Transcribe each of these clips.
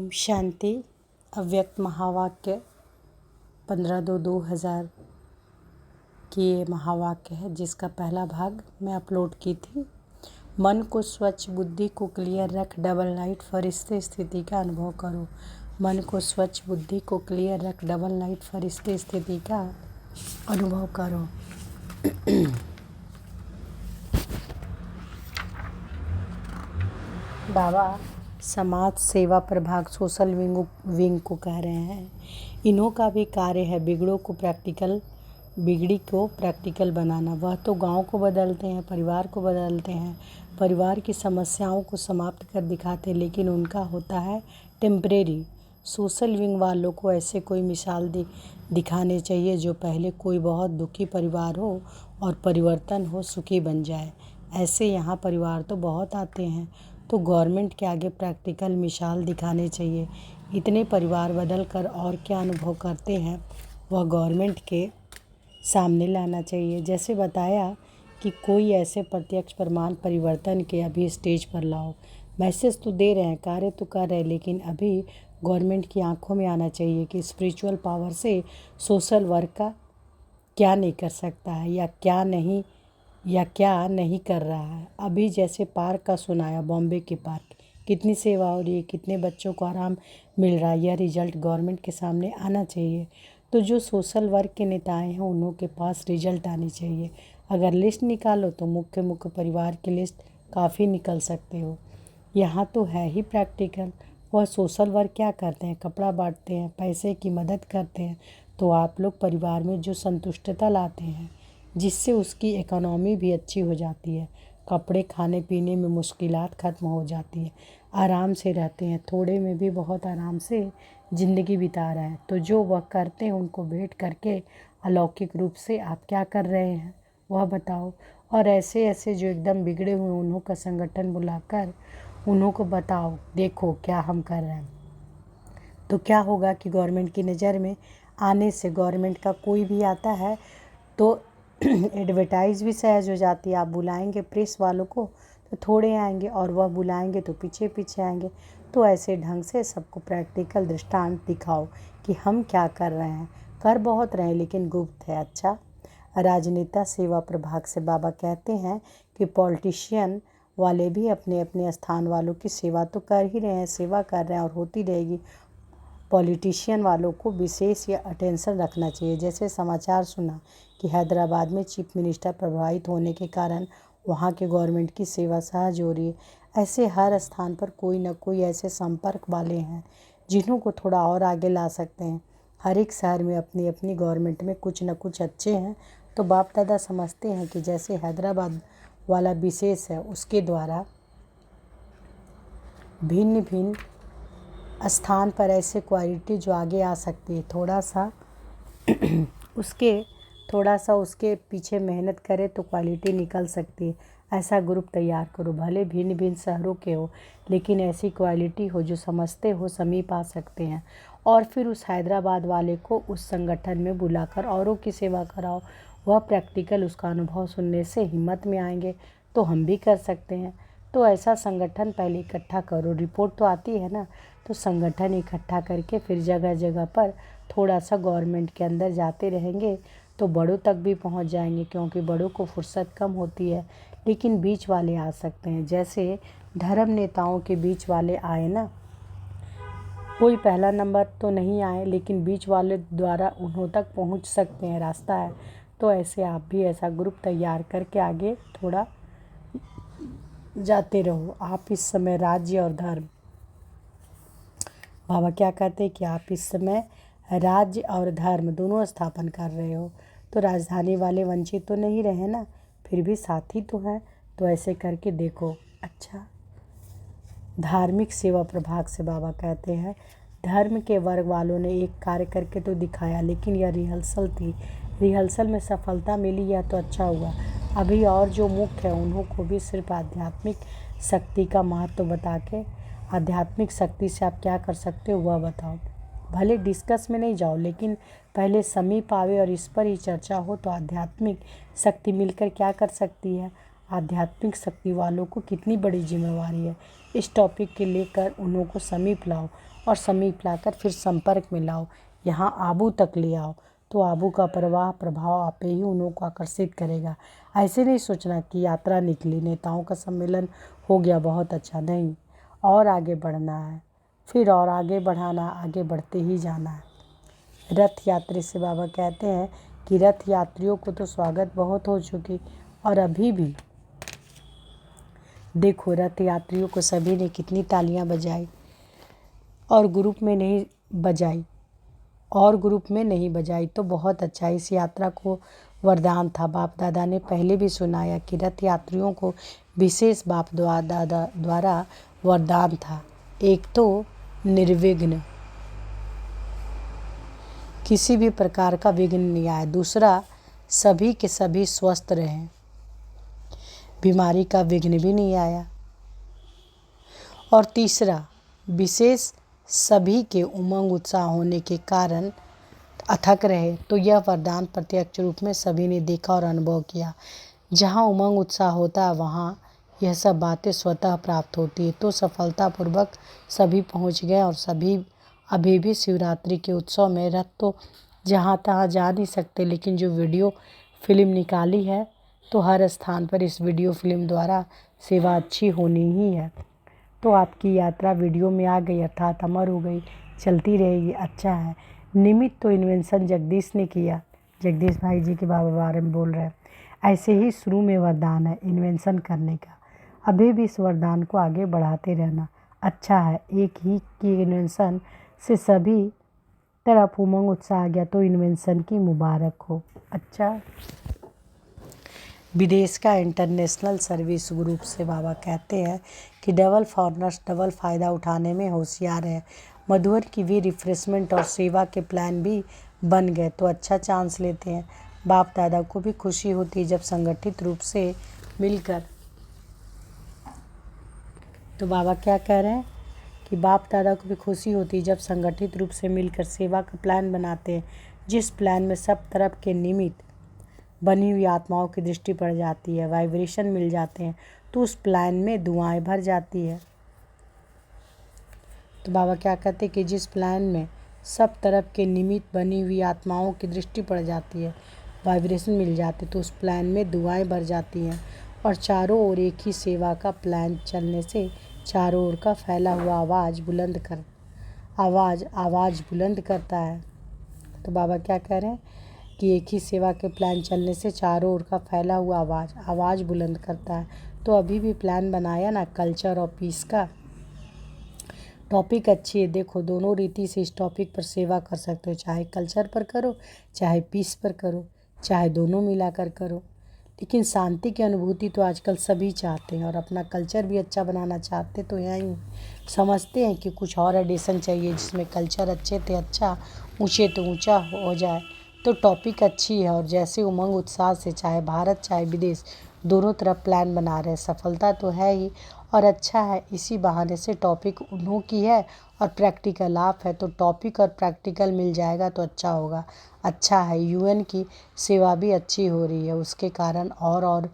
ओम शांति। अव्यक्त महावाक्य 15/2/2000 की ये महावाक्य है, जिसका पहला भाग मैं अपलोड की थी। मन को स्वच्छ, बुद्धि को क्लियर रख, डबल नाइट फरिश्ते स्थिति का अनुभव करो। मन को स्वच्छ, बुद्धि को क्लियर रख, डबल नाइट फरिश्ते स्थिति का अनुभव करो। बाबा समाज सेवा प्रभाग सोशल विंग को कह रहे हैं, इन्हों का भी कार्य है बिगड़ी को प्रैक्टिकल बनाना। वह तो गांव को बदलते हैं, परिवार को बदलते हैं, परिवार की समस्याओं को समाप्त कर दिखाते हैं, लेकिन उनका होता है टेम्परेरी। सोशल विंग वालों को ऐसे कोई मिसाल दिखाने चाहिए जो पहले कोई बहुत दुखी परिवार हो और परिवर्तन हो, सुखी बन जाए। ऐसे यहाँ परिवार तो बहुत आते हैं, तो गवर्नमेंट के आगे प्रैक्टिकल मिसाल दिखाने चाहिए। इतने परिवार बदल कर और क्या अनुभव करते हैं, वह गवर्नमेंट के सामने लाना चाहिए। जैसे बताया कि कोई ऐसे प्रत्यक्ष प्रमाण परिवर्तन के अभी स्टेज पर लाओ। मैसेज तो दे रहे हैं, कार्य तो कर रहे हैं, लेकिन अभी गवर्नमेंट की आंखों में आना चाहिए कि स्पिरिचुअल पावर से सोशल वर्क का क्या नहीं कर सकता है या क्या नहीं कर रहा है। अभी जैसे पार्क का सुनाया, बॉम्बे के पार्क, कितनी सेवा हो रही है, कितने बच्चों को आराम मिल रहा है। यह रिजल्ट गवर्नमेंट के सामने आना चाहिए। तो जो सोशल वर्क के नेताएं हैं, उन्हों के पास रिजल्ट आनी चाहिए। अगर लिस्ट निकालो तो मुख्य परिवार की लिस्ट काफ़ी निकल सकते हो। यहाँ तो है ही प्रैक्टिकल। वह सोशल वर्क क्या करते हैं, कपड़ा बांटते हैं, पैसे की मदद करते हैं। तो आप लोग परिवार में जो संतुष्टता लाते हैं, जिससे उसकी इकोनॉमी भी अच्छी हो जाती है, कपड़े खाने पीने में मुश्किलात ख़त्म हो जाती है, आराम से रहते हैं, थोड़े में भी बहुत आराम से ज़िंदगी बिता रहे हैं। तो जो वह करते हैं उनको भेंट करके अलौकिक रूप से आप क्या कर रहे हैं वह बताओ। और ऐसे जो एकदम बिगड़े हुए उन्हों का संगठन बुलाकर उन्हों को बताओ, देखो क्या हम कर रहे हैं। तो क्या होगा कि गवर्नमेंट की नज़र में आने से गवर्नमेंट का कोई भी आता है तो एडवर्टाइज़ भी सहज हो जाती है। आप बुलाएंगे प्रेस वालों को तो थोड़े आएंगे, और वह बुलाएंगे तो पीछे पीछे आएंगे। तो ऐसे ढंग से सबको प्रैक्टिकल दृष्टांत दिखाओ कि हम क्या कर रहे हैं। कर बहुत रहे हैं लेकिन गुप्त है। अच्छा, राजनेता सेवा प्रभाग से बाबा कहते हैं कि पॉलिटिशियन वाले भी अपने अपने स्थान वालों की सेवा तो कर ही रहे हैं, सेवा कर रहे हैं और होती रहेगी। पॉलिटिशियन वालों को विशेष या अटेंशन रखना चाहिए। जैसे समाचार सुना कि हैदराबाद में चीफ मिनिस्टर प्रभावित होने के कारण वहाँ के गवर्नमेंट की सेवा सहज हो रही है। ऐसे हर स्थान पर कोई ना कोई ऐसे संपर्क वाले हैं जिन्हों को थोड़ा और आगे ला सकते हैं। हर एक शहर में अपनी अपनी गवर्नमेंट में कुछ न कुछ अच्छे हैं। तो बाप दादा समझते हैं कि जैसे हैदराबाद वाला विशेष है, उसके द्वारा भिन्न भिन्न स्थान पर ऐसे क्वालिटी जो आगे आ सकती है, थोड़ा सा उसके पीछे मेहनत करे तो क्वालिटी निकल सकती है। ऐसा ग्रुप तैयार करो, भले भिन्न भिन्न शहरों के हो, लेकिन ऐसी क्वालिटी हो जो समझते हो समीप आ सकते हैं। और फिर उस हैदराबाद वाले को उस संगठन में बुलाकर औरों की सेवा कराओ। वह प्रैक्टिकल उसका अनुभव सुनने से हिम्मत में आएंगे, तो हम भी कर सकते हैं। तो ऐसा संगठन पहले इकट्ठा करो। रिपोर्ट तो आती है ना, तो संगठन इकट्ठा करके फिर जगह जगह पर थोड़ा सा गवर्नमेंट के अंदर जाते रहेंगे तो बड़ों तक भी पहुंच जाएंगे, क्योंकि बड़ों को फुर्सत कम होती है। लेकिन बीच वाले आ सकते हैं, जैसे धर्म नेताओं के बीच वाले आए ना, कोई पहला नंबर तो नहीं आए, लेकिन बीच वाले द्वारा उन्हों तक पहुंच सकते हैं, रास्ता है। तो ऐसे आप भी ऐसा ग्रुप तैयार करके आगे थोड़ा जाते रहो। आप इस समय राज्य और धर्म, बाबा क्या कहते हैं कि आप इस समय राज्य और धर्म दोनों स्थापन कर रहे हो। तो राजधानी वाले वंचित तो नहीं रहे ना, फिर भी साथी तो हैं। तो ऐसे करके देखो। अच्छा, धार्मिक सेवा प्रभाग से बाबा कहते हैं, धर्म के वर्ग वालों ने एक कार्य करके तो दिखाया, लेकिन यह रिहर्सल थी। रिहर्सल में सफलता मिली, यह तो अच्छा हुआ। अभी और जो मुख्य है उन्हों को भी सिर्फ आध्यात्मिक शक्ति का महत्व बता के, आध्यात्मिक शक्ति से आप क्या कर सकते हो वह बताओ। भले डिस्कस में नहीं जाओ, लेकिन पहले समीप आवे और इस पर ही चर्चा हो। तो आध्यात्मिक शक्ति मिलकर क्या कर सकती है। आध्यात्मिक शक्ति वालों को कितनी बड़ी जिम्मेवारी है। इस टॉपिक के लेकर उन्हों को समीप लाओ और समीप लाकर फिर संपर्क में लाओ, यहाँ आबू तक ले आओ, तो आबू का प्रभाव आपे ही उन्हों को आकर्षित करेगा। ऐसे नहीं सोचना कि यात्रा निकली, नेताओं का सम्मेलन हो गया, बहुत अच्छा, नहीं, और आगे बढ़ना है, फिर और आगे बढ़ाना, आगे बढ़ते ही जाना है। रथ यात्री से बाबा कहते हैं कि रथ यात्रियों को तो स्वागत बहुत हो चुकी, और अभी भी देखो रथ यात्रियों को सभी ने कितनी तालियां बजाई, और ग्रुप में नहीं बजाई, तो बहुत अच्छा। इस यात्रा को वरदान था। बाप दादा ने पहले भी सुनाया कि रथ यात्रियों को विशेष बाप दादा द्वारा वरदान था। एक तो निर्विघ्न, किसी भी प्रकार का विघ्न नहीं आया। दूसरा, सभी के सभी स्वस्थ रहें, बीमारी का विघ्न भी नहीं आया। और तीसरा, विशेष सभी के उमंग उत्साह होने के कारण अथक रहे। तो यह वरदान प्रत्यक्ष रूप में सभी ने देखा और अनुभव किया। जहाँ उमंग उत्साह होता है वहाँ यह सब बातें स्वतः प्राप्त होती है। तो सफलतापूर्वक सभी पहुँच गए, और सभी अभी भी शिवरात्रि के उत्सव में रथ तो जहाँ तहाँ जा नहीं सकते, लेकिन जो वीडियो फिल्म निकाली है तो हर स्थान पर इस वीडियो फिल्म द्वारा सेवा अच्छी होनी ही है। तो आपकी यात्रा वीडियो में आ गई, अर्थात अमर हो गई, चलती रहेगी, अच्छा है। निमित्त तो इन्वेंशन जगदीश ने किया, जगदीश भाई जी के बारे में बोल रहे हैं। ऐसे ही शुरू में वरदान है इन्वेंशन करने का, अभी भी इस वरदान को आगे बढ़ाते रहना, अच्छा है। एक ही की इन्वेंशन से सभी तरफ उमंग उत्साह आ गया, तो इन्वेंशन की मुबारक हो, अच्छा। विदेश का इंटरनेशनल सर्विस ग्रुप से बाबा कहते हैं कि डबल फॉरनर्स डबल फ़ायदा उठाने में होशियार है। मधुबन की भी रिफ्रेशमेंट और सेवा के प्लान भी बन गए, तो अच्छा चांस लेते हैं। बाप दादा को भी खुशी होती है जब संगठित रूप से मिलकर, तो बाबा क्या कह रहे हैं कि बाप दादा को भी खुशी होती है जब संगठित रूप से मिलकर सेवा का प्लान बनाते हैं, जिस प्लान में सब तरफ के निमित्त बनी हुई आत्माओं की दृष्टि पड़ जाती है, वाइब्रेशन मिल जाते हैं, तो उस प्लान में दुआएं भर जाती है। तो बाबा क्या कहते हैं कि जिस प्लान में सब तरफ के निमित्त बनी हुई आत्माओं की दृष्टि पड़ जाती है, वाइब्रेशन मिल जाते, तो उस प्लान में दुआएं भर जाती हैं, और चारों ओर एक ही सेवा का प्लान चलने से चारों ओर का फैला हुआ आवाज़ बुलंद करता है। तो बाबा क्या कह रहे हैं कि एक ही सेवा के प्लान चलने से चारों ओर का फैला हुआ आवाज़ बुलंद करता है। तो अभी भी प्लान बनाया ना कल्चर और पीस का, टॉपिक अच्छी है। देखो दोनों रीति से इस टॉपिक पर सेवा कर सकते हो, चाहे कल्चर पर करो, चाहे पीस पर करो, चाहे दोनों मिलाकर करो। लेकिन शांति की अनुभूति तो आजकल सभी चाहते हैं, और अपना कल्चर भी अच्छा बनाना चाहते, तो यहीं समझते हैं कि कुछ और एडिशन चाहिए जिसमें कल्चर अच्छे थे अच्छा, ऊँचे तो ऊँचा हो जाए। तो टॉपिक अच्छी है, और जैसे उमंग उत्साह से चाहे भारत चाहे विदेश दोनों तरफ प्लान बना रहे हैं, सफलता तो है ही, और अच्छा है। इसी बहाने से टॉपिक उन्हों की है और प्रैक्टिकल आप है, तो टॉपिक और प्रैक्टिकल मिल जाएगा तो अच्छा होगा, अच्छा है। यूएन की सेवा भी अच्छी हो रही है, उसके कारण और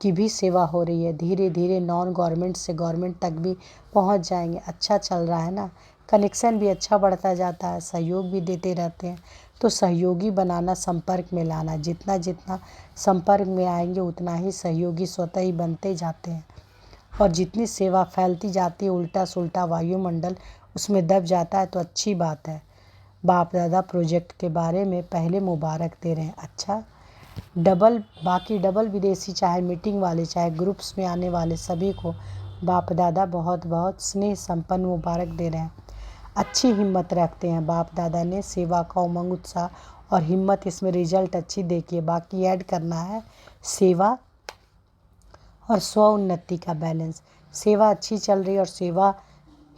की भी सेवा हो रही है। धीरे धीरे नॉन गवर्नमेंट से गवर्नमेंट तक भी पहुंच जाएंगे, अच्छा चल रहा है ना। कनेक्शन भी अच्छा बढ़ता जाता है, सहयोग भी देते रहते हैं। तो सहयोगी बनाना, संपर्क में लाना, जितना जितना संपर्क में आएंगे उतना ही सहयोगी स्वतः ही बनते जाते हैं, और जितनी सेवा फैलती जाती है उल्टा सुल्टा वायुमंडल उसमें दब जाता है, तो अच्छी बात है। बाप दादा प्रोजेक्ट के बारे में पहले मुबारक दे रहे हैं, अच्छा। बाकी डबल विदेशी चाहे मीटिंग वाले चाहे ग्रुप्स में आने वाले सभी को बाप दादा बहुत बहुत स्नेह संपन्न मुबारक दे रहे हैं। अच्छी हिम्मत रखते हैं बाप दादा ने, सेवा का उमंग उत्साह और हिम्मत, इसमें रिजल्ट अच्छी देखिए। बाकी ऐड करना है सेवा और स्व उन्नति का बैलेंस। सेवा अच्छी चल रही है और सेवा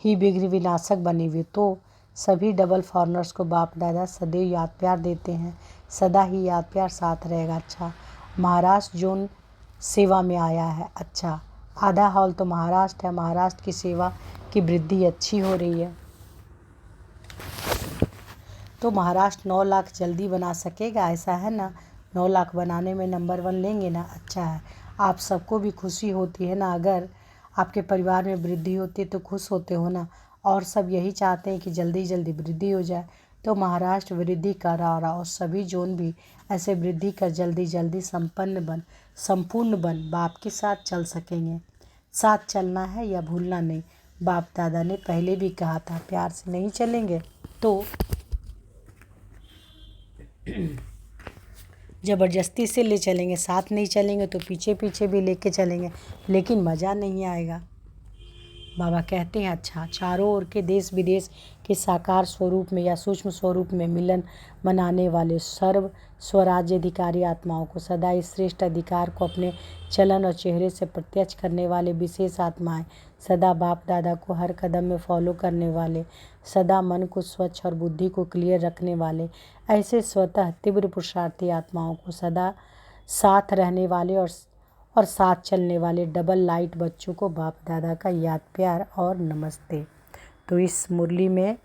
ही विघ्न विनाशक बनी हुई, तो सभी डबल फॉरनर्स को बाप दादा सदैव याद प्यार देते हैं, सदा ही याद प्यार साथ रहेगा, अच्छा। महाराष्ट्र जोन सेवा में आया है, अच्छा। आधा हॉल तो महाराष्ट्र है, महाराष्ट्र की सेवा की वृद्धि अच्छी हो रही है, तो महाराष्ट्र 9 लाख जल्दी बना सकेगा, ऐसा है ना। 9 लाख बनाने में नंबर 1 लेंगे ना, अच्छा है। आप सबको भी खुशी होती है ना, अगर आपके परिवार में वृद्धि होती है तो खुश होते हो ना। और सब यही चाहते हैं कि जल्दी जल्दी वृद्धि हो जाए। तो महाराष्ट्र वृद्धि कर रहा और सभी जोन भी ऐसे वृद्धि कर जल्दी जल्दी संपूर्ण बन बाप के साथ चल सकेंगे। साथ चलना है या भूलना नहीं। बाप दादा ने पहले भी कहा था, प्यार से नहीं चलेंगे तो ज़बरदस्ती से ले चलेंगे, साथ नहीं चलेंगे तो पीछे पीछे भी लेके चलेंगे, लेकिन मज़ा नहीं आएगा। बाबा कहते हैं, अच्छा, चारों ओर के देश विदेश के साकार स्वरूप में या सूक्ष्म स्वरूप में मिलन मनाने वाले सर्व स्वराज्याधिकारी आत्माओं को, सदा इस श्रेष्ठ अधिकार को अपने चलन और चेहरे से प्रत्यक्ष करने वाले विशेष आत्माएं, सदा बाप दादा को हर कदम में फॉलो करने वाले, सदा मन को स्वच्छ और बुद्धि को क्लियर रखने वाले, ऐसे स्वतः तीव्र पुरुषार्थी आत्माओं को, सदा साथ रहने वाले और साथ चलने वाले डबल लाइट बच्चों को बाप दादा का याद प्यार और नमस्ते। तो इस मुरली में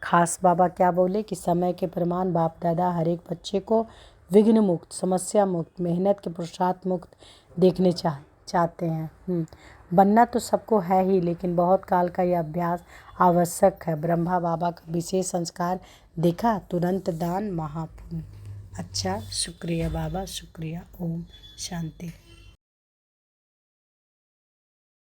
खास बाबा क्या बोले कि समय के प्रमाण बाप दादा हर एक बच्चे को विघ्न मुक्त, समस्या मुक्त, मेहनत के पुरुषार्थ मुक्त देखने चाहते हैं। बनना तो सबको है ही, लेकिन बहुत काल का यह अभ्यास आवश्यक है। ब्रह्मा बाबा का विशेष संस्कार देखा, तुरंत दान महापुण्य। अच्छा, शुक्रिया बाबा, शुक्रिया। ओम शांति।